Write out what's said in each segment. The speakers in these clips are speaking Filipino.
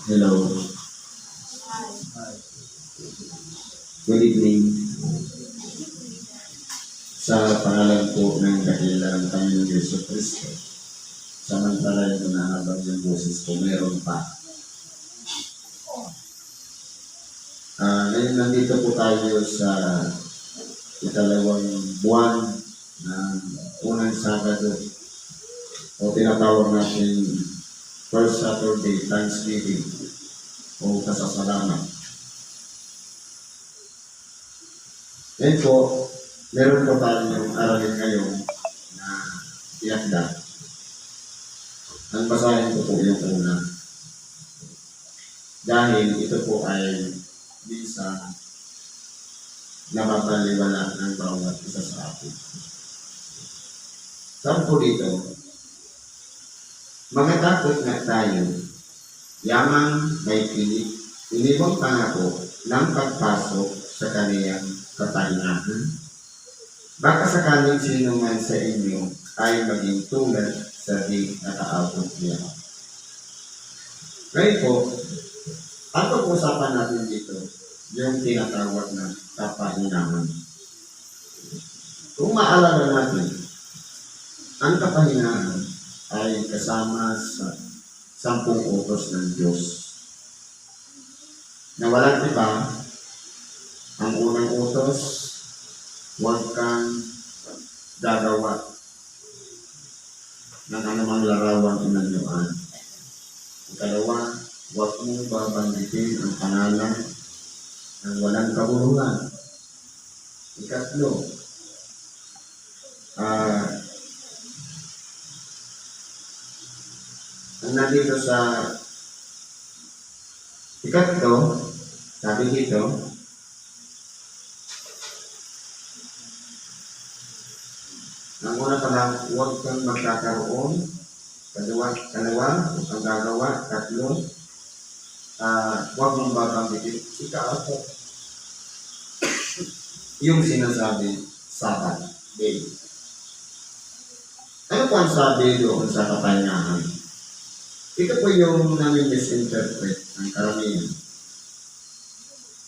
Hello. Good evening. Sa pangalan po ng dakilang Panginoong Yesu Kristo, samantala ito na habang yung boses ko, meron pa. Ngayon nandito po tayo sa ikalawang buwan ng unang Sabado o tinatawag natin First Saturday Thanksgiving o kasasalamat. Ngayon po, meron po tayong aralin ngayon na iakda. Ang basahin ko po yung una. Dahil ito po ay bisa na mapaliwala ng bawat isa sa atin. Sabi po dito, magatakot nga tayo, yamang may pinibang pangako ng pagpasok sa kaniyang kapahingahan. Baka sakaling sino man sa inyo ay maging tulad sa di nakaabot niya. Ngayon po, ang pag-usapan natin dito, yung tinatawag na kapahingahan. Kung maalala natin, ang kapahingahan ay kasama sa 10 utos ng Diyos. Na walang iba, ang unang utos, huwag kang gagawa ng anumang larawang inanyuan. Ikalawa, huwag mong babanggitin ang pangalan ng walang kabuluhan. Ikatlo, ang nandito sa ikatlo, sabi dito, ang una pala, huwag kang magkakaroon. Kalawa, huwag kang gagawa. Tatlo, huwag mong babanggitin. Ika-apo, yung sinasabi, Sabbath day. Ano po ang sabi doon sa kapahingahan? Ito po yung nami-misinterpret ng karamihan.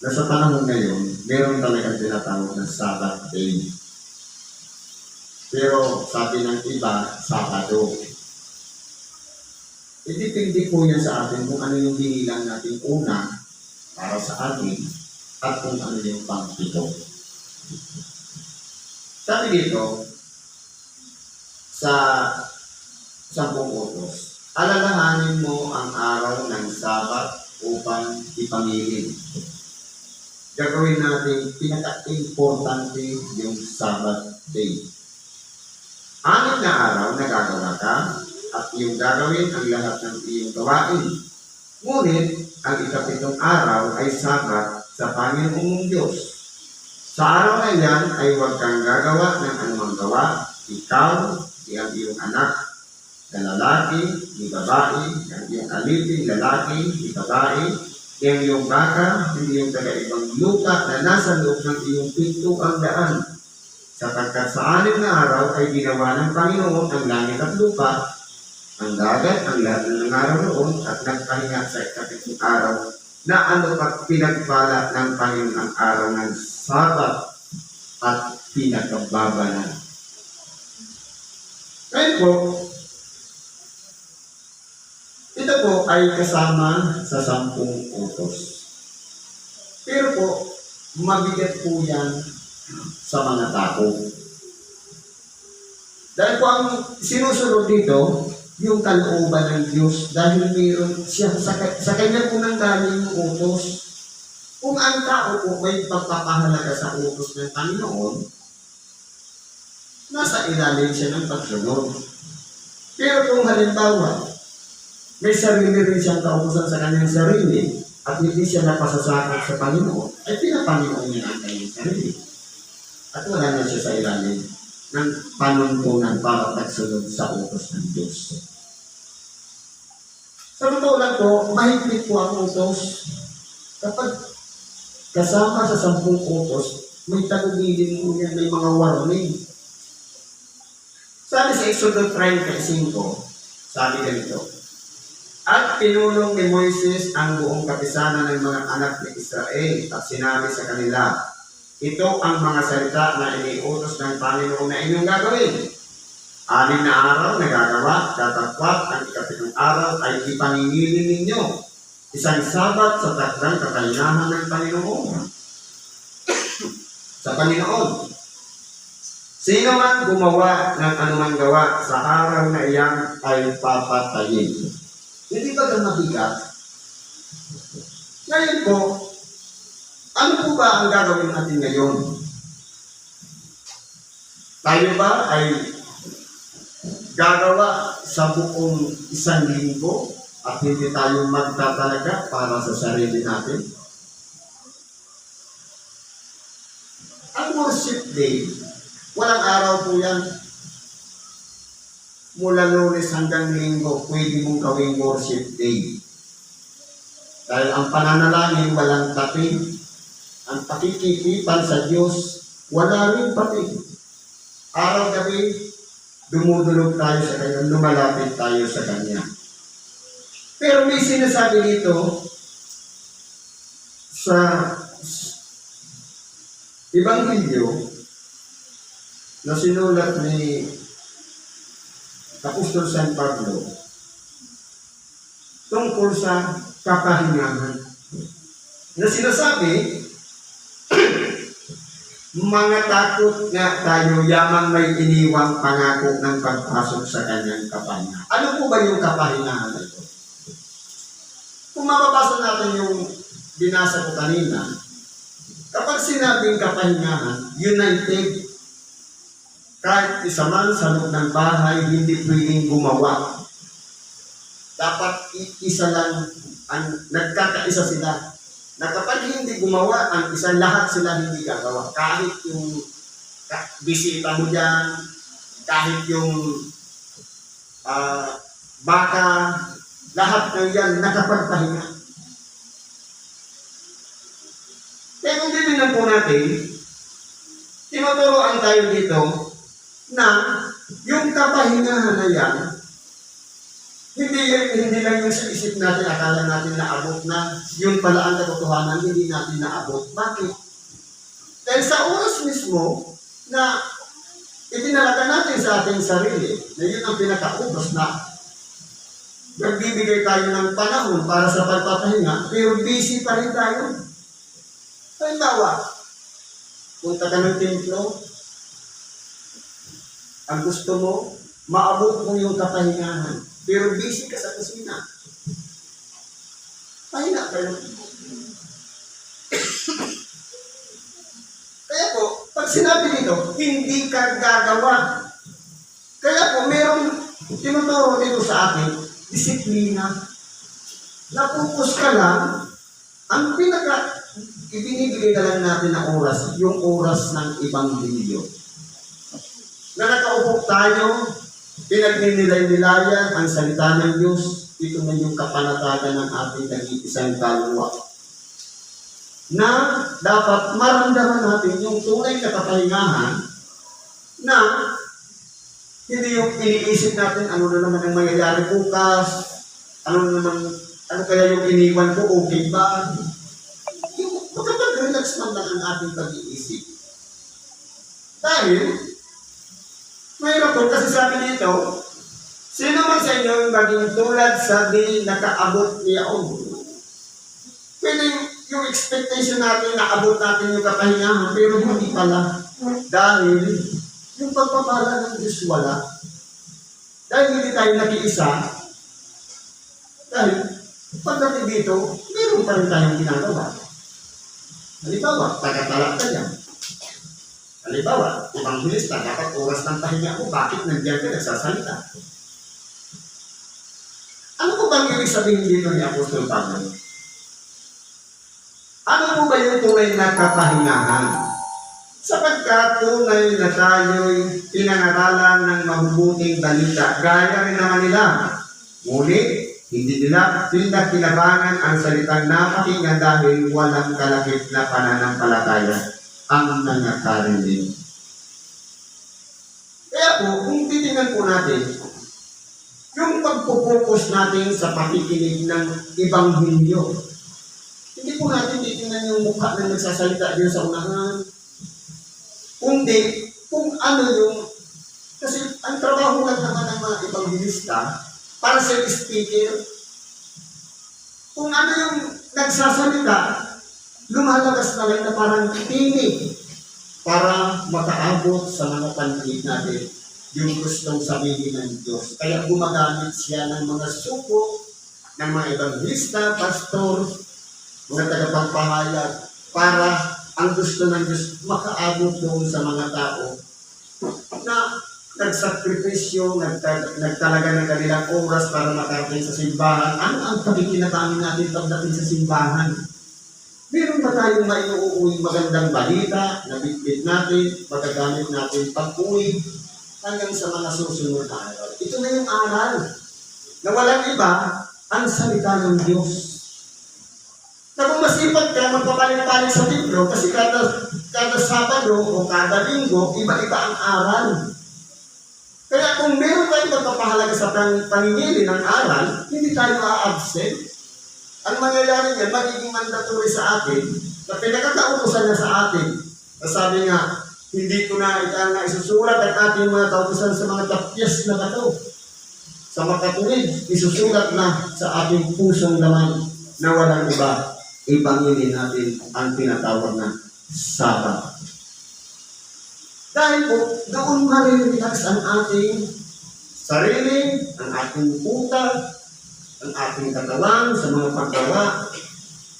Na sa panahon ngayon, meron talagang tinatawag na Sabbath day. Pero sabi ng iba, Sabado. Depende po yan sa atin kung ano yung binilang natin una para sa atin at kung ano yung pang-pito. Sabi dito, sa 10 utos, alalahanin mo ang araw ng Sabat upang ipamili. Gagawin natin pinaka-importante yung Sabbath day. 6 na araw na gagawa ka at iyong gagawin ang lahat ng iyong gawain. Ngunit, ang ika-7 araw ay Sabat sa Panginoong Diyos. Sa araw na yan ay huwag kang gagawa ng anumang gawa, ikaw, ang iyong anak, na lalaki, ni babae, ang iyong alipin, lalaki, ni babae, ang iyong baka, hindi yung taga-ibang lupa na nasa loob ng iyong pintuang daan. Sapagkat sa 6 na araw ay ginawa ng Panginoon ang langit at lupa, ang dagat, ang lahat ng araw roon, at nagpahinga sa ika-7 araw na ano pa pinagpala ng Panginoon ang araw ng Sabat at pinagkababalan. Ngayon po, ito po ay kasama sa 10 utos. Pero po, mabigat po yan sa mga tao. Dahil po ang sinusunod dito, yung kalooban ng Diyos, dahil mayroon siya, sa kanya po nang galing yung utos. Kung ang tao po may pagpapahalaga sa utos ng Panginoon, nasa ilalim siya ng pagsunod. Pero kung halimbawa, may sarili rin siyang kautusan sa kanyang sarili at hindi siya napasasakot sa Panginoon, ay pinapanginoon niya ang kanyang sarili. At wala na siya sa ilalim ng panuntunan para pagsunod sa utos ng Diyos. Sa totoo lang po, mahigpit po ang utos. Kapag kasama sa 10 utos, may tagumilin po yan, may mga warning. Sabi sa Exodus 35, sabi ganito, At pinulong ni Moises ang buong kapisanan ng mga anak ni Israel at sinabi sa kanila, ito ang mga salita na iniutos ng Panginoon na inyong gagawin. 6 na araw na gagawa, tatapwat ang ikapitong araw ay ipangingilin ninyo. Isang sabat sa takdang kakayahan ng Panginoon. Sa Panginoon. Sino man gumawa ng anumang gawa sa araw na iyan ay papatayin. Hindi ba ito mabigat? Ngayon po, ano po ba ang gagawin natin ngayon? Tayo ba ay gagawa sa buong 1 linggo at hindi tayo magtatalaga para sa sarili natin? Ang worship day, walang araw po yan. Mula Lunes hanggang Linggo, pwede mong gawing worship day. Dahil ang pananalangin walang pating. Ang pakikitipan sa Diyos, wala rin pating. Araw-gabi, dumudulog tayo sa Kanya, lumalapit tayo sa Kanya. Pero may sinasabi dito sa Ebanghelyo na sinulat ni Apostol San Pablo tungkol sa kakahingahan na sinasabi, mga takot nga tayo yamang may iniwang pangako ng pagpasok sa kanyang kapahingahan. Ano po ba yung kapahingahan na ito? Kung mababasa natin yung binasa ko kanina, kapag sinabing kapahingahan, united. Kahit isa man sa loob ng bahay, hindi pwedeng gumawa. Dapat isa lang, nagkakaisa sila. Na kapag hindi gumawa ang isa, lahat sila hindi gagawa. Kahit yung bisita mo dyan, kahit yung baka, lahat ng yan nakapagpahinga. Kaya kung titignan po natin, tinuturoan tayo dito na yung kapahingahan na yan, hindi lang yung sa isip natin, akala natin naabot na, yun pala ang katotohanan, hindi natin naabot. Bakit? Dahil sa oras mismo na itinalaga natin sa ating sarili, na yun ang pinakaubos na nagbibigay tayo ng panahon para sa pagpapahinga, pero busy pa rin tayo. Halimbawa, punta ka ng templo, ang gusto mo, maabot mo yung kapahingahan. Pero busy ka sa kusina. Pahinga ka lang. Kaya po, pag sinabi dito, hindi ka gagawa. Kaya po, merong tinuturo dito sa atin, disiplina. Napupus ka lang, ang ibinibigay na lang natin na oras, yung oras ng ibang video. Na nakaupo tayo, pinagninilayan ang salita ng Diyos, ito na yung kapanatagan ng ating nag-iisang kaluluwa. Na dapat maramdaman natin yung tunay na kapahingahan na hindi yung iniisip natin ano na naman ang mangyayari bukas, ano kaya yung iniwan ko, okay ba? Yung makapag-relax man lang ang ating pag-iisip. Dahil, mayroon po, kasi sabi dito, sino man sa inyo maging tulad sa di nakaabot niyaon? Pwede yung expectation natin, naabot natin yung kapahingahan, pero hindi pala. Dahil, yung pagpapala ng Diyos wala. Dahil hindi tayo nag-iisa, dahil pagdating dito, meron pa rin tayong ginagawa. Halimbawa, taga-talak ka yan. Halimbawa, evangelista, dapat oras ng pahinga mo, bakit nandiyan ka nagsasalita? Ano po bang ibig sabihin dito ni Apostol Pablo? Ano po ba yung tunay na kapahingahan? Sapagkat tunay na tayo'y pinangaralan ng mabubuting balita, gaya rin naman nila. Ngunit, hindi nila pinakinabangan ang salitang napakinggan dahil walang kalakip na pananampalataya ang nangakarinig. Kaya po, kung titingnan po natin, Yung pagpupokus natin sa pakikinig ng Ebanghelyo. Hindi po natin titingnan yung mukha na nagsasalita din sa unahan. Kundi, kung ano yung, kasi ang trabaho lang naman ng mga Ebanghelista, para sa speaker, kung ano yung nagsasalita, lumalabas na lang na parang tinig para makaabot sa mga pandinig natin yung gustong sabihin ng Diyos. Kaya gumagamit siya ng mga suko, ng mga evangelista, pastor, mga tagapagpahayag, para ang gusto ng Diyos makaabot doon sa mga tao na nagsakripisyo, nagtalaga ng kanilang oras para makarating sa simbahan. Ano ang pagkikinabangan natin pagdating sa simbahan? Meron ba tayong maiuuwi magandang balita na bitbit natin, magagamit natin pag-uwi hanggang sa mga susunod na araw? Ito na yung aral na walang iba ang salita ng Diyos. Na kung masipag ka, magpapalik-palik sa libro kasi kada Sabado o kada Linggo, iba-iba ang aral. Kaya kung meron tayong pagpapahalaga sa paningili ng aral, hindi tayo ma-absent. Ang mangyayari niyan, magiging mandatory sa atin, na pinagkakautosan niya sa atin. Na sabi nga, hindi ko na isusulat ang ating mga kautosan sa mga tapyas na bato. Sa makatuwid, isusulat na sa ating pusong laman na walang iba. Ibanginin natin ang tinatawag na Sabat. Dahil po, doon marirelax ang ating sarili, ang ating utak, ang ating katawan sa mga paggawa.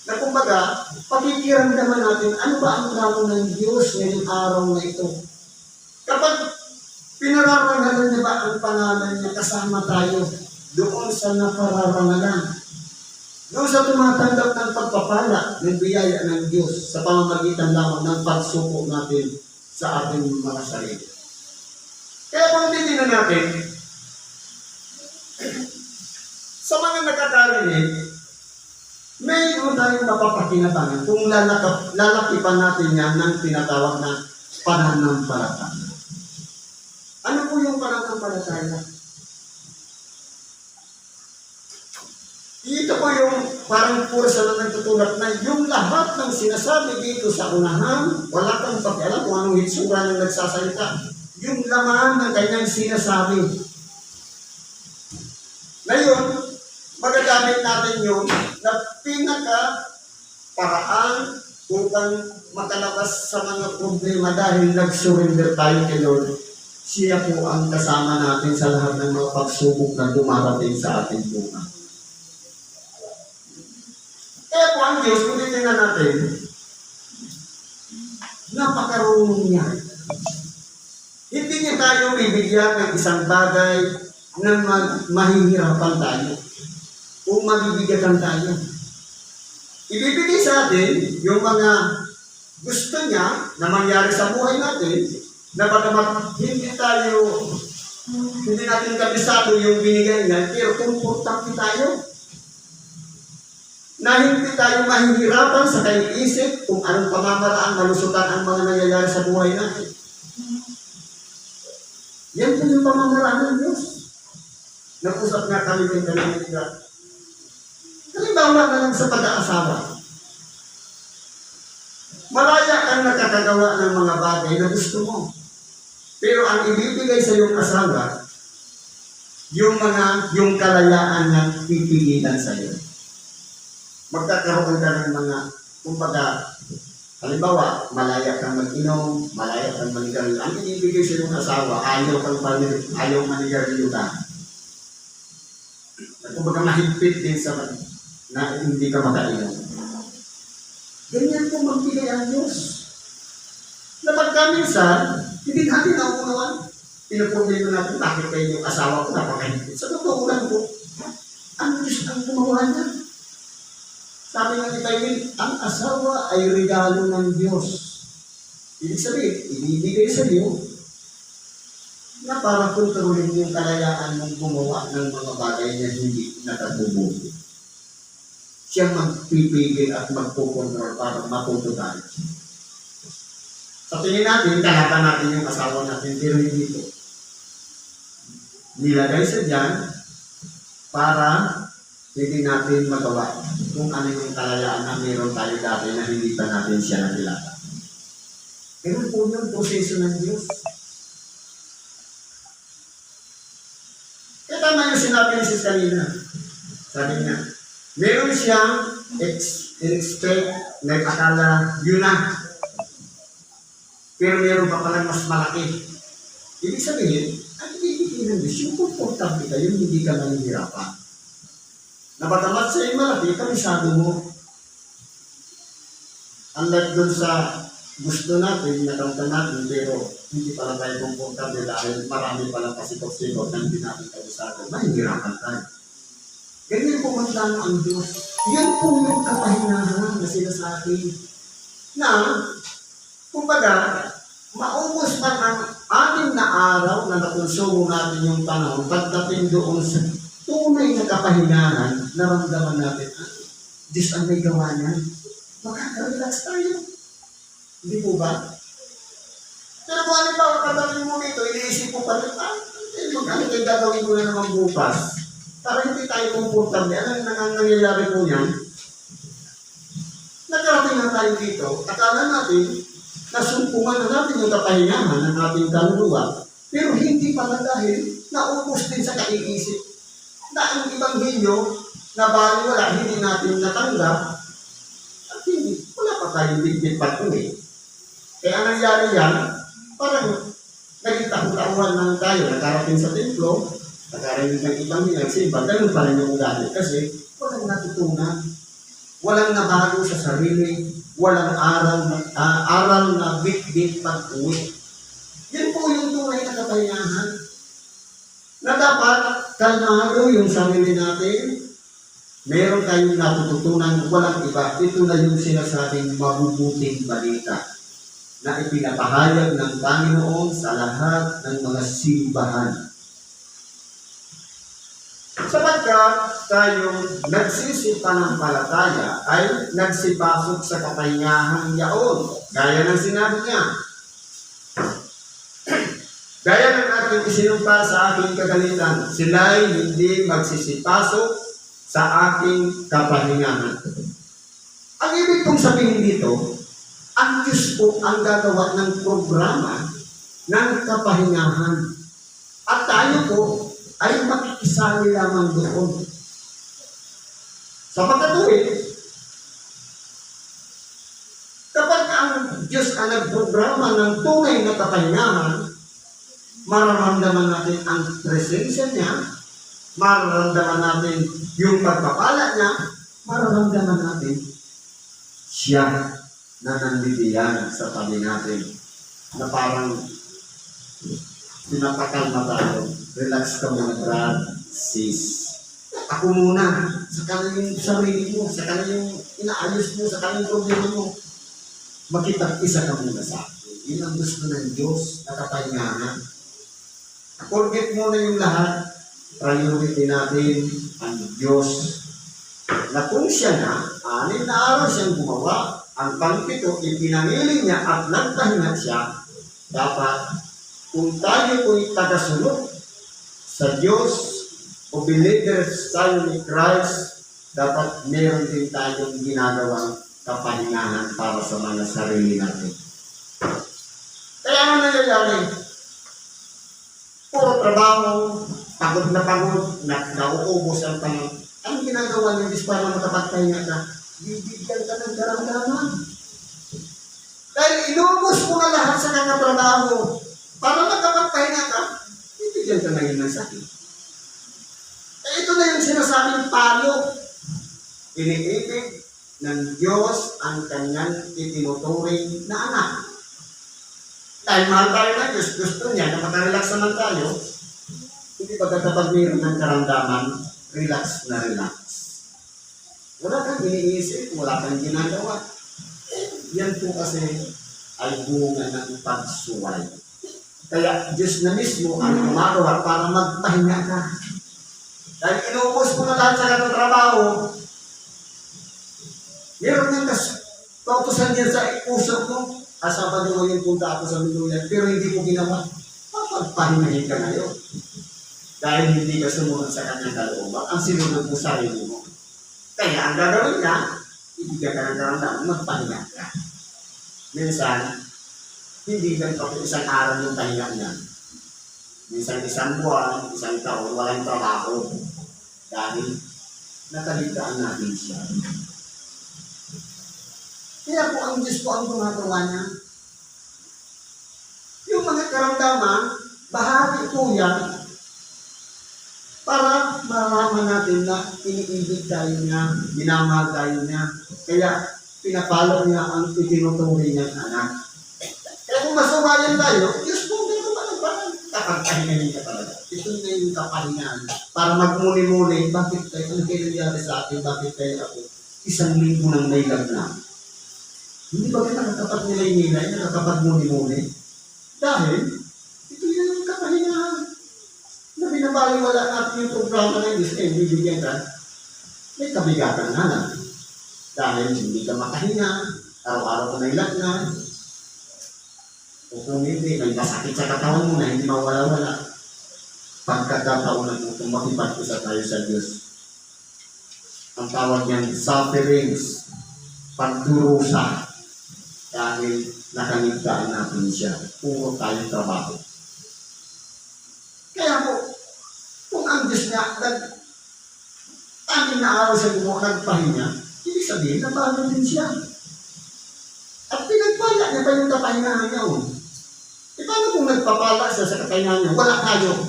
Na kumbaga, pakikiramdaman natin, ano ba ang plano ng Diyos ngayong araw na ito? Kapag pinararangalan niya ba ang pangalan niya, kasama tayo doon sa napararangalan. Doon sa tumatanggap ng pagpapala, ng biyaya ng Diyos sa pamamagitan lamang ng pagsuko natin sa ating mga sarili. Kaya kung titignan natin, sa mga nakakarinig, mayroon tayong mapapakinabangan kung lalakipan natin yan ng tinatawag na pananampalataya. Ano po yung pananampalataya? Ito po yung parang kursa na nagtutulak na yung lahat ng sinasabi dito sa unahan, wala kang pag-alam kung anong hitsura ng nagsasalita. Yung laman ng kanyang sinasabi. Ngayon, magagamit natin yun na pinaka-paraan upang makalabas sa mga problema dahil nag-surrender tayo kay Lord. Siya po ang kasama natin sa lahat ng mga pagsubok na dumarating sa ating buhay. Kaya po ang Diyos, kung titignan natin, napakarunong niya. Hindi niya tayo bibigyan ng isang bagay na mahihirapan tayo o mabibigatan tayo. Ibibigay sa atin yung mga gusto niya na mangyari sa buhay natin na bagamat hindi natin kabisado yung binigay niya, pero komportable tayo. Na hindi tayo mahihirapan sa kaiisip kung anong pamamaraan malusutan ang mga nangyayari sa buhay natin. Yan po yung pamamaraan ng Diyos. Nag-usap nga kami ng kanina. Halimbawa na lang sa pag-aasawa. Malaya kang nakakagawa ng mga bagay na gusto mo. Pero ang ibibigay sa iyong asawa, yung kalayaan na pipigilan sa iyo. Magkakaroon ka ng mga, kumbaga, halimbawa, malaya kang mag-inom, malaya kang manigarilyo. Ang ibibigay sa iyong asawa, ayaw manigarilyo ka. Kumbaga, mahigpit din sa na hindi ka makainom. Ganyan po magbigay ang Diyos. Na pagkaminsan, hindi natin nauunawan. Pinuproblema natin, bakit kayo yung asawa ko napakahigpit? Sa totoo lang po, ang Diyos ang gumawa niya. Sabi ng Bible, ang asawa ay regalo ng Diyos. Ibig sabihin, ibibigay sa iyo na para kontrolin yung kalayaan mong gumawa ng mga bagay na hindi nakatubuti. Siya magpipigil at magpukontrol para matuto tayo. Sa tingin natin, kalaban natin yung asawa natin, pero hindi ito. Nilagay sa dyan para hindi natin magawa kung ano yung kalayaan na meron tayo dati na hindi pa natin siya nakilala. Ganun po yung proseso ng Diyos. Kaya tama yung sinabi ni Sis kanina. Sabi niya, meron siyang expect na akala yun na. Pero meron pa palang mas malaki. Ibig sabihin, ang ibigay ng Diyos, yung komportable kayo, hindi ka manihirapan. Napatamat sa iyo malaki, kamisado mo. Unlike dun sa gusto natin, nakamta natin, pero hindi pala tayo komportable dahil marami palang pasikot-sikot na hindi natin kamisado. Mahihirapan tayo. Ganyan po man lang ang Diyos. Yan po yung kapahingahan na sinasabi. Na, kumbaga, maubos pa ang 6 na araw na nakonsumo natin yung panahon pagdating doon sa tunay na kapahingahan, naramdaman natin, Diyos ang may gawa niyan. Makaka-relax tayo. Hindi po ba? Pero kung ano ba, pagdating mo dito, iniisip mo pa rin, ano kayo gagawin ko na naman bukas? Para hindi tayo komportable. Ano ang nangyayari po niyan? Nagkarating na tayo dito, akala natin, nasumpungan na natin yung kapahingahan ng ating kaluluwa, pero hindi pala dahil naubos din sa kaiisip na ang Ebanghelyo na baliwala hindi natin natanggap at hindi, wala pa tayong bigit patuloy. Kaya ang nangyari yan, parang naging taon-taon lang tayo, nakarating sa templo, nakarating ng Ebanghelyo, nagsimba, ganun pa rin yung ugali kasi walang natutunan, walang nabago sa sarili, walang aral na bit-bit pag-uwi. Yan po yung tunay na kapahingahan. Na dapat kalmado yung sarili natin. Meron tayong natututunan, walang iba. Ito na yung sinasabing mabubuting balita na ipinapahayag ng Panginoon sa lahat ng mga simbahan. Sapagkat tayong nagsisipanampalataya ay nagsipasok sa kapahingahan yaon. Gaya ng sinabi niya. Gaya ng aking isinumpa sa aking kagalitan, sila'y hindi magsisipasok sa aking kapahingahan. Ang ibig kong sabihin dito, ang Diyos po ang gagawa ng programa ng kapahingahan. At tayo po ay makikisali lamang doon. Sa pagkatuwid, kapag ang Diyos ang nagprograma ng tunay na kapahingahan, mararamdaman natin ang presensya niya, mararamdaman natin yung pagpapala niya, mararamdaman natin siya na nandidiyan sa tabi natin na parang pinapakalma tayo. Relax ka muna, Brad, sis. Ako muna, sa yung sarili mo, sa yung inaayos mo, sa yung problema mo. Makipag-isa ka muna sa akin. Yun ang gusto ng Diyos na kapahingahan. Forget mo na yung lahat. Priority natin ang Diyos. Na kung siya na, 6 na araw siyang gumawa, ang pang-7, ipinangiling niya at nagpahinga siya, dapat kung tayo po'y tagasunod sa Diyos o believers tayo ni Christ, dapat meron din tayong ginagawang kapahingahan para sa mga sarili natin. Kaya ano nangyayari? Puro trabaho, pagod na pagod, nauubos ang panahon. Ang ginagawa ng Diyos para makapagpahinga ka, bibigyan ka ng karamdaman. Dahil inubos mo na lahat sa kanya trabaho, para makapagpahinga ka, bibigyan ka ngayon ng sakit. Ito na yung sinasabing palo. Iniibig ng Diyos ang kanyang itinuturing na anak. Dahil mahal tayo na Diyos, gusto niya na makarelax naman tayo, hindi ba kapag mayroon ng karamdaman, relax na relax. Wala kang iniisip, wala kang ginagawa. Yan po kasi ay bunga ng pagsuway. Kaya Diyos na mismo ang gumagawa para magpahinga ka. Dahil inubos mo na lahat sa kanyang trabaho, meron ng kautusan niya sa puso mo. Asaban niyo ngayon punta ako sa Minduyan, pero hindi ko ginawa. Papagpahingahin ka ngayon. Dahil hindi ka sumunod sa kanyang kalooban, ang sinunod mo sarili mo. Kaya ang gagawin niya, ibigay ka ng karamdaman, magpahinga ka. Minsan, hindi ganito kung isang araw yung pahinga niya. Minsan isang buwan, isang taon, walang trabaho. Dahil nakaligtaan natin siya. Kaya po ang Diyos po ang gumagawa niya. Yung mga karamdaman, bahagi po yan para malaman natin na iniibig tayo niya, minamahal tayo niya. Kaya pinapalo niya ang itinutuloy niyang anak. Kaya kung masubayan tayo, Diyos po, gano'n ba na parang kapagpahingahin ka talaga. Ito na yung kapahingaan. Para magmuni-muni, bakit tayo, ano kayo nangyari sa akin, bakit tayo ako, 1 linggo nang may lagna. Hindi ba kayo nakakapag-nilay-nilay, nakakapag-muni-muni? Dahil, ito yun yung kapahingaan. Na binabaliwala natin yung programa ng Diyos, eh, bibigyan ka, may kabigatan na lang. Dahil hindi ka makahinga, araw-araw ka may lagna, o kung hindi, may masakit sa katawan mo na hindi mawala-wala. Pagkakataon na kung makipag-usap tayo sa Diyos. Ang tawag niyan, sufferings, pagdurusa, dahil nakaligtaan natin siya. Puro tayong trabaho. Kaya po, kung ang Diyos nga, anim na araw sa gumawa nagpahinga, ibig sabihin, nabago din siya. At pinagpala niya pa yung kapahingahan niya. E paano kung nagpapala siya sa kapahingahan niya? Wala tayo.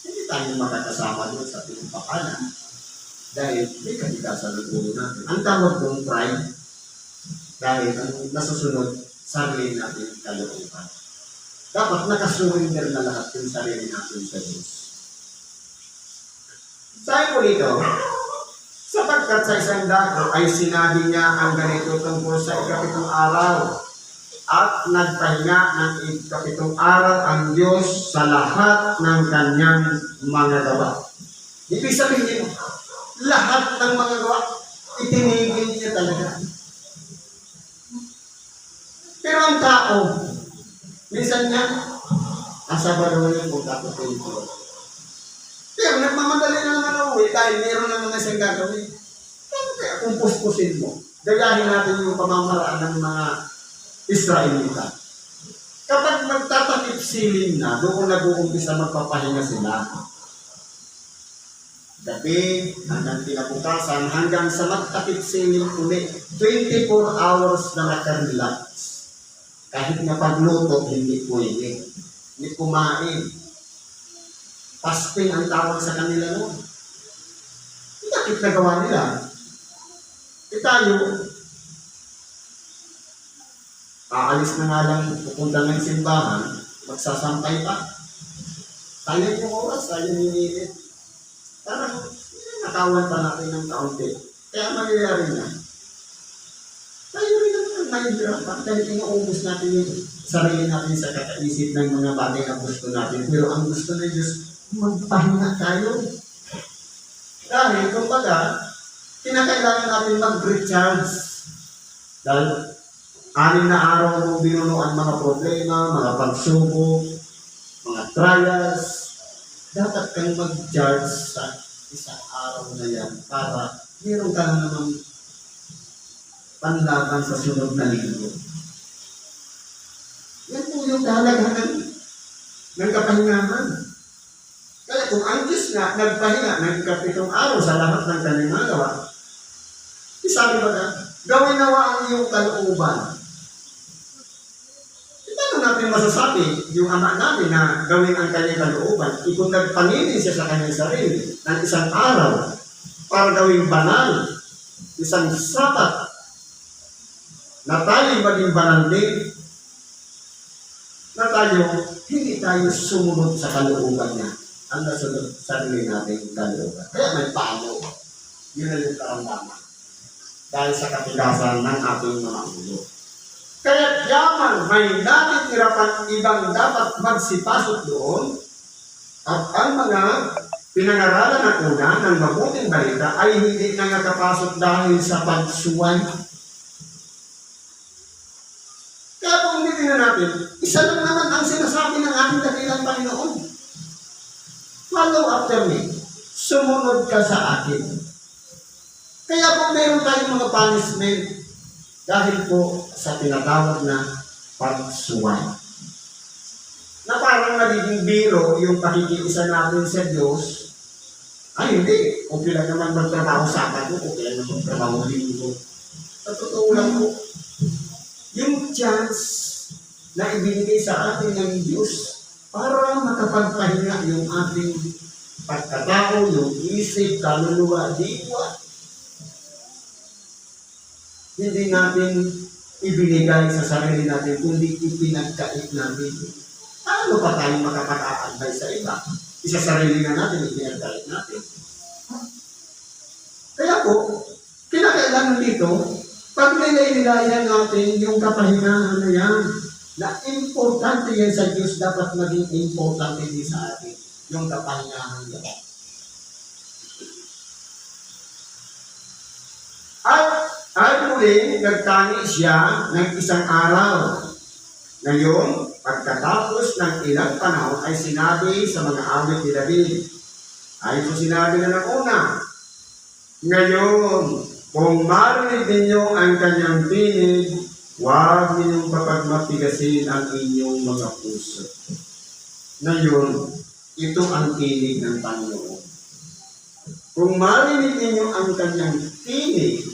Hindi tayo makakasama doon sa pinagpapala. Dahil may kaligasan ng ulo natin. Ang tawag doon pride. Dahil ang nasusunod, sarili natin kalooban. Dapat nakasurrender na lahat yung sarili natin sa Diyos. Sabi po dito, sapagkat sa isang dako ay sinabi niya ang ganito tungkol sa 7 araw at nagpahinga ng 7 araw ang Diyos sa lahat ng kanyang mga gawa. Ibig sabihin, lahat ng mga gawa, itinigil niya talaga. Pero ang tao, minsan niya, Sabado yung punta ko po. Pero nagmamadali na naman ako dahil meron na mga siyang gagawin. Kaya kung puspusin mo, gayahin natin yung pamamaraan ng mga Israelita. Kapag magtatakip siling na, doon nag-uumpisa magpapahinga sila. Gabi, hanggang kinabukasan, hanggang sa magtakip siling ulit, 24 hours na nakarelax. Kahit na pagluto, hindi pwede. Hindi kumain. Fasting ang tawag sa kanila noon. Bakit nagawa nila? E tayo, aalis na nga lang, pupunta ng simbahan, magsasampay pa. Sayang yung oras, sayang yung init. Parang, nakawan pa natin ng kaunti. Kaya mangyayari na. Tayo rin naman mahihirapan dahil inuubos natin yung sarili natin sa kakaisip ng mga bagay na gusto natin. Pero ang gusto ng Diyos, magpahinga tayo. Dahil, kumbaga, kinakailangan natin mag-recharge. Dahil, 6 na araw mo binunuan mga problema, mga pagsubok, mga trials. Dapat kang mag-charge sa isang araw na yan para meron ka na namang panlaban sa sunod na linggo. Yan po yung kahalagahan ng kapahingahan. Kaya kung ang Diyos nga nagpahinga ng 7 araw sa lahat ng kanyang magawa, isabi ba na, gawin nawa ang iyong kalooban. Paano natin masasabi yung ama namin na gawin ang kanyang kalooban? Kung nagpanginin siya sa kanyang sarili ng isang araw para gawing banal, isang sabat, na tayo maging banal din, na tayo, hindi tayo sumunod sa kalooban niya. Ang nasunod sa sarili natin kalooban. Kaya may paano. Yun na yung karamdaman. Dahil sa katigasan ng ating mga ulo. Kaya yaman, may natitira pang ibang dapat magsipasok doon at ang mga pinangaralan ng una ng mabuting balita ay hindi na nakapasok dahil sa pagsuway. Kaya kung ulitin na natin, isa lang naman ang sinasabi ng ating dakilang Panginoon. Follow after me. Sumunod ka sa akin. Kaya po meron tayong mga punishment dahil po sa tinatawag na pagsuway. Na parang nagiging biro yung pakikiisa natin sa Diyos. Ay, hindi. Okay lang naman magtrabaho sa akin ko. Okay lang naman magtrabaho linggo. Sa totoo lang po, yung chance na ibinigay sa atin ng Diyos para makapagpahinga yung ating pagkatao, yung isip, kaluluwa, diwa. Hindi natin ibinigay sa sarili natin, kundi ipinagkait natin. Paano pa tayo makapag-a-advise sa iba? Isa sarili na natin, ipinagkait natin. Kaya po, kinakailangan dito, pag nilay-nilayan natin yung kapahingahan na yan, na importante yan sa Diyos, dapat maging importante din sa atin, yung kapahingahan yan. At muli, nagtani siya ng isang araw. Ngayon, pagkatapos ng ilang panahon, ay sinabi sa mga awit ni David. Ay po sinabi na ng una, ngayon, kung marinig ninyo ang kanyang tinig, huwag ninyong papagmatigasin ang inyong mga puso. Ngayon, ito ang tinig ng Panginoon. Kung marinig ninyo ang kanyang tinig,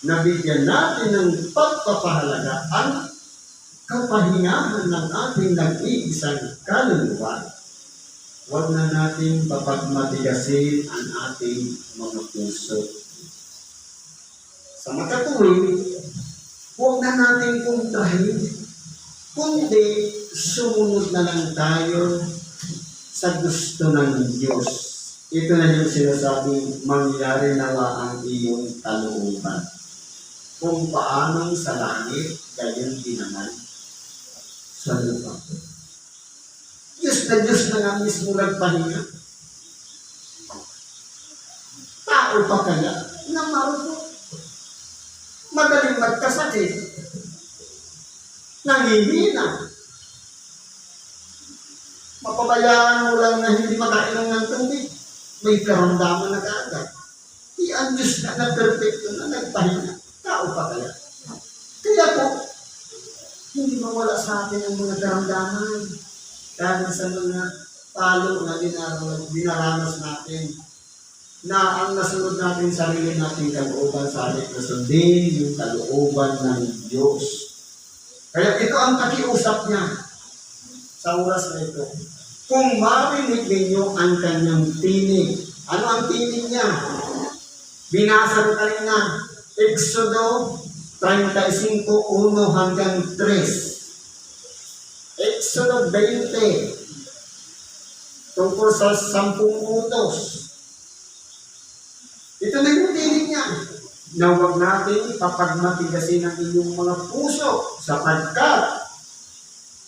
nabigyan natin ng pagpapahalaga ang kapahingahan ng ating nag-iisang kaluluwa. Huwag na natin papagmatigasin ang ating mga puso. Sa makatuwid, huwag na natin kontrahin, kundi sumunod na lang tayo sa gusto ng Diyos. Ito na yung sinasabing mangyari nawa ang iyong kalooban. Kung paanong sa langit, gayon din naman sa lupa. Diyos na nga mismo nagpahinga. Tao pa kaya na marupok. Madaling magkasakit. Nangihina. Mapabayaan mo lang na hindi makainom ng tubig. May karamdaman na kaagad. Ang Diyos na perfecto na nagpahinga. Tao pa kaya. Kaya po, hindi mawala sa atin ang mga karamdaman. Dahil sa mga talo na dinaranas natin. Na ang nasunod natin sarili natin kalooban sa atin na sundin yung kalooban ng Diyos. Kaya ito ang pakiusap niya sa oras na ito. Kung marinig ninyo ang kanyang tinig. Ano ang tinig niya? Binasa ko kanina, Exodo 35:1 hanggang 3. Exodo 20 tungkol sa 10 utos. Ito na yung tinig niya. Na huwag natin papagmatigasin ang inyong mga puso sapagkat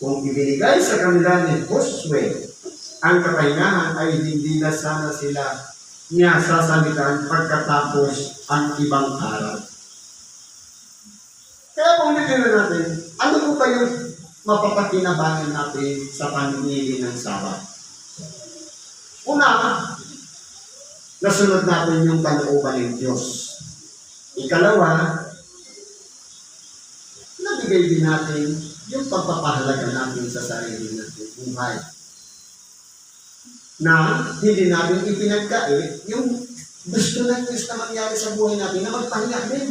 kung ibinigay sa kanila ni Josue ang kapahingahan ay hindi na sana sila niya sasalitan pagkatapos ang ibang araw. Kaya kung nilila natin, ano po ba yung mapapakinabangan natin sa panunili ng Sabat? Una, nasunod natin yung kalooban ng Diyos. Ikalawa, nabigay din natin yung pagpapahalaga natin sa sarili natin buhay. Na hindi natin ipinagkait yung gusto ng Diyos na mangyari sa buhay natin na magpahinga din.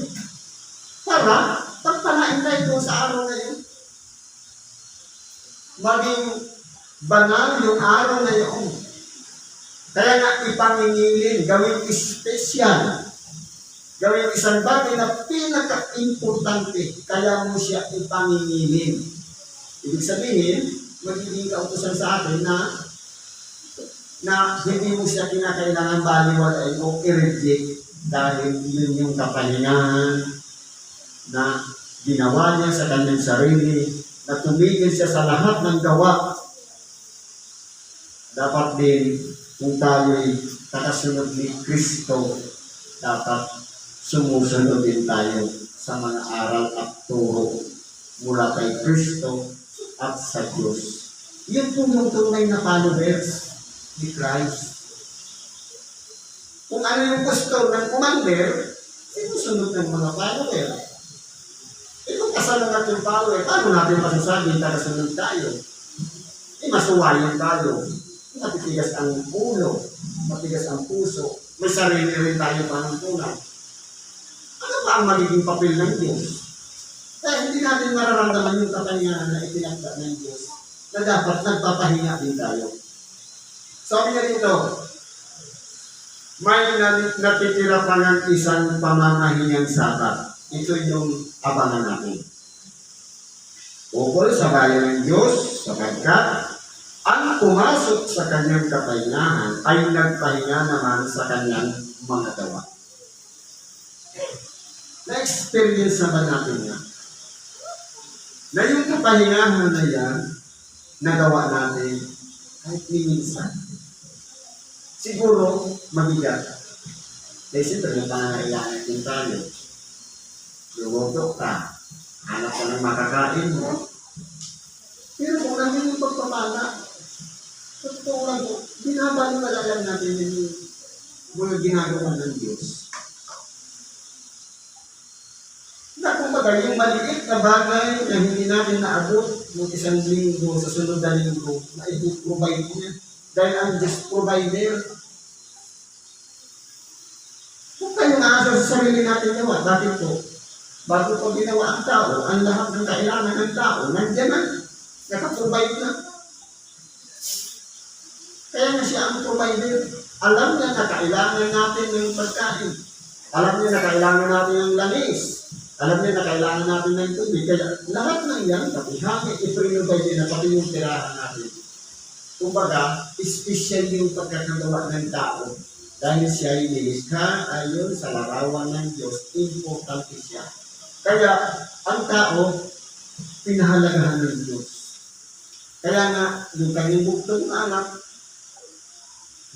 Para pagpanain tayo doon sa araw na yun. Maging banal yung araw na yun. Kaya nga ipangingilin, gawing espesyal. Gawing isang bagay na pinaka-importante. Kaya mo siya ipangingilin. Ibig sabihin, magiging kautusan sa atin na hindi mo siya kinakailangan baliwalain o i-reject dahil yun yung kapahingahan na ginawa niya sa kanyang sarili, na tumigil siya sa lahat ng gawa. Dapat din, kung tayo'y nakasunod ni Kristo, dapat sumusunod din tayo sa mga aral at turo mula kay Kristo at sa Diyos. Yun po yung tunay na followers. ni Christ. Kung ano yung gusto ng commander, sinusunod ng mga follower. Kung kasama natin yung follower, paano natin masasabing tagasunod tayo? Masuwayan tayo. Matitigas ang ulo, matigas ang puso, may sarili rin tayo panuntunan. Ano ba ang magiging papel ng Diyos? Kaya hindi natin mararamdaman yung kapangyarihan na itinakda ng Diyos na dapat nagpapahinga din tayo. Sabi niya dito, may natitira pa ng isang pamamahingang sabat. Ito yung abangan natin. Ukol sa bayan ng Diyos, sapagkat ang pumasok sa kanyang kapahingahan ay nagpahinga naman sa kanyang mga gawa. Na-experience naman natin yan. Na yung kapahingahan na yan, nagawa natin kahit minsan. Siguro, mabigat. Dahil siyempre, yung pangangailangan din tayo. Lumotok ka, hanap ka ng makakain mo. Pero kung namin yung pagpapala, sa totoo lang po, binabaliwala lang natin yung mga ginagawa ng Diyos. Na kumbaga, yung maliit na bagay na hindi natin naabot ng isang linggo sa sunod na linggo, na i-provide niya. Dahil ang Diyos provider. Kung tayo naasa sa sarili natin gawa, bakit po? Bago pa ginawa ang tao, ang lahat ng kailangan ng tao, nandiyan na, nakaprovide na. Kaya nga siya ang provider. Alam niya na kailangan natin ng pagkain. Alam niya na kailangan natin ng langis. Alam niya na kailangan natin ng tubig. Kaya lahat ng yan, pati hangin, i-provide na pati yung tirahan natin. Kumbaga, special yung pagkakagawa ng tao. Dahil siya ay nilikha ayon sa larawan ng Diyos, importante siya. Kaya, ang tao, pinahalagahan ng Diyos. Kaya nga, yung kanyang buktong anak,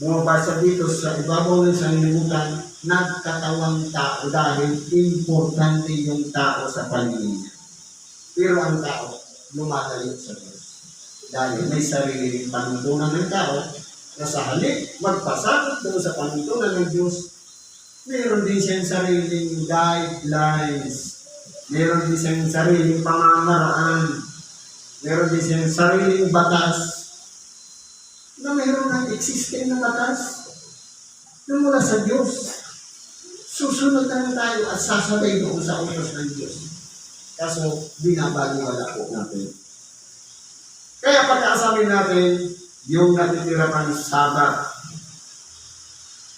bumabasa dito sa ibabaw ng sanlibutan, nagkatawang tao dahil importante yung tao sa paligid niya. Pero ang tao, lumalayo sa Diyos. Dahil may sariling panuntunan ng tao na sa halip magpasakot doon sa panuntunan ng Diyos, meron din siyang sariling guidelines, meron din siyang sariling pamamaraan, meron din siyang sariling batas, na mayroon ng existing na batas na mula sa Diyos. Susunod na lang tayo at sasabay doon sa utos ng Diyos. Kaso, binabaliwala po natin. Kaya pagkasabi natin, yung natitira pang Sabat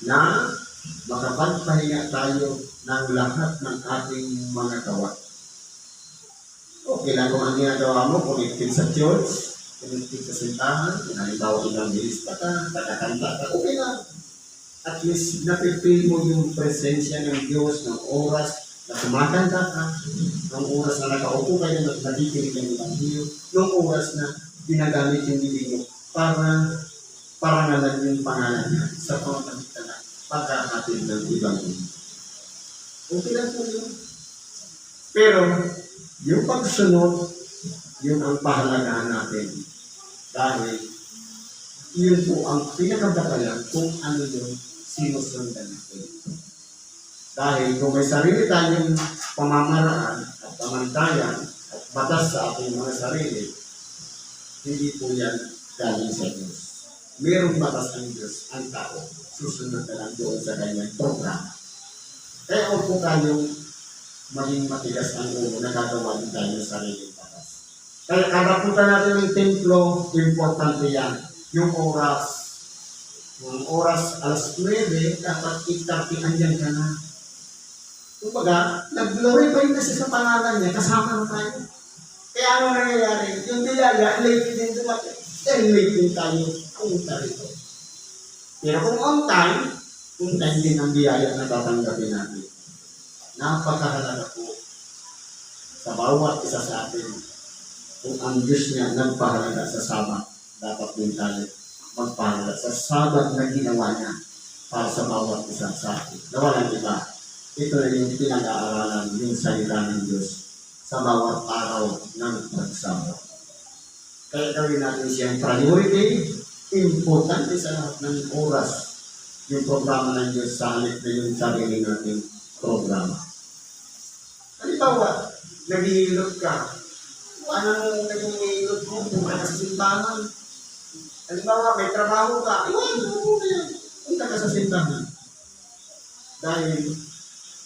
na makapagpahinga tayo ng lahat ng ating mga gawa. Okay lang kung ang ginagawa mo, connected sa church, connected sa sintahan, halimbawa ilang bilista ka, kakakanta ka, okay lang. At least napipil mo yung presensya ng Diyos ng oras na kumakanta ka, ng oras na nakaupo kayo na nakikinig ng Ebanghelyo, ng oras na ginagamit yung bibig mo para parangalan yung pangalan niya sa pamamagitan ng pagkakatid ng Ebanghelyo. Okay lang po yun. Pero, yung pagsunod, yun ang pahalagahan natin. Dahil, yun po ang pinakabatayan kung ano yung sinusundan natin. Dahil kung may sarili tayong pamamaraan at pamantayan at batas sa ating mga sarili, hindi po yan galing sa Diyos. Mayroong batas ng Diyos ang tao. Susunod na lang doon sa kanyang programa. Kaya huwag po tayong maging matigas ang ulo na gagawa din tayo ng sariling batas. Kaya kada punta natin ng templo, importante yan. Yung oras. Yung oras, alas 9, dapat 8:30 andyan ka na. Kumbaga, nag-glorify na siya sa pangalan niya, kasama na tayo. Kaya ano nangyayari? Yung biyaya, late din dumating. Then late din tayo pumunta rito. Pero kung on time din ang biyaya na tatanggapin natin. Napakahalaga po sa bawat isa sa atin. Kung ang Diyos niya nagpahalaga sa Sabat, dapat din tayo magpahalaga sa Sabat na ginawa niya para sa bawat isa sa atin. Nawalan iba. Ito na yung pinag-aaralan yung salita ng Diyos sa bawat araw ng pagsabat. Kaya gawin natin siyang priority, importante sa lahat ng oras yung programa ng Diyos sa halip na yung sarili natin programa. Halimbawa, naghihilot ka. Anong naghihilot mo? Punta ka sa simbahan. Halimbawa, may trabaho ka. Iwan mo na yan. Punta ka sa simbahan. Dahil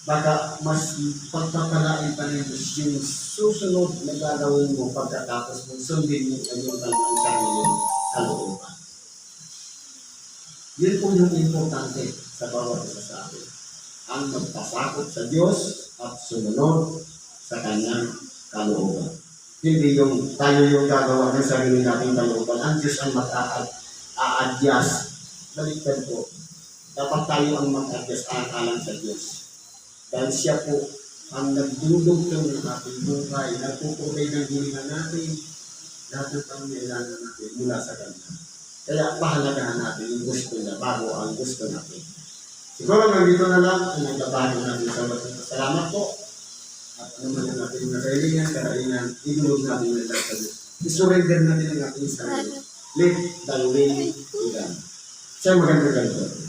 baka mas pagpapalain pa ng Diyos yung susunod na gagawin mo pagkatapos mong sundin mo ang iyong kanyang sariling kalooban. Yun po yung importante sa bawat isa sa atin. Ang magpasakot sa Diyos at sumunod sa kanyang kalooban. Hindi yung tayo yung gagawa ng sarili nating kalooban. Ang Diyos ang mag-a-adjust. Baliktad po. Dapat tayo ang mag-adjust alang sa Diyos. Dahil siya po ang nagdudugtong ng ating buhay, nagpupulay ng hilinga natin, lahat ng pangailangan natin mula sa Kanya. Kaya pahalagahan natin yung gusto niya bago ang gusto natin. Siguro nandito na lang ang nagbabago natin sa mga. Salamat po. At ano man ang ating nakahilingan, karaingan, igulog natin yung lahat sa Diyos. I-surrender natin ang ating sarili. Let the will be done. Siya maganda ganito.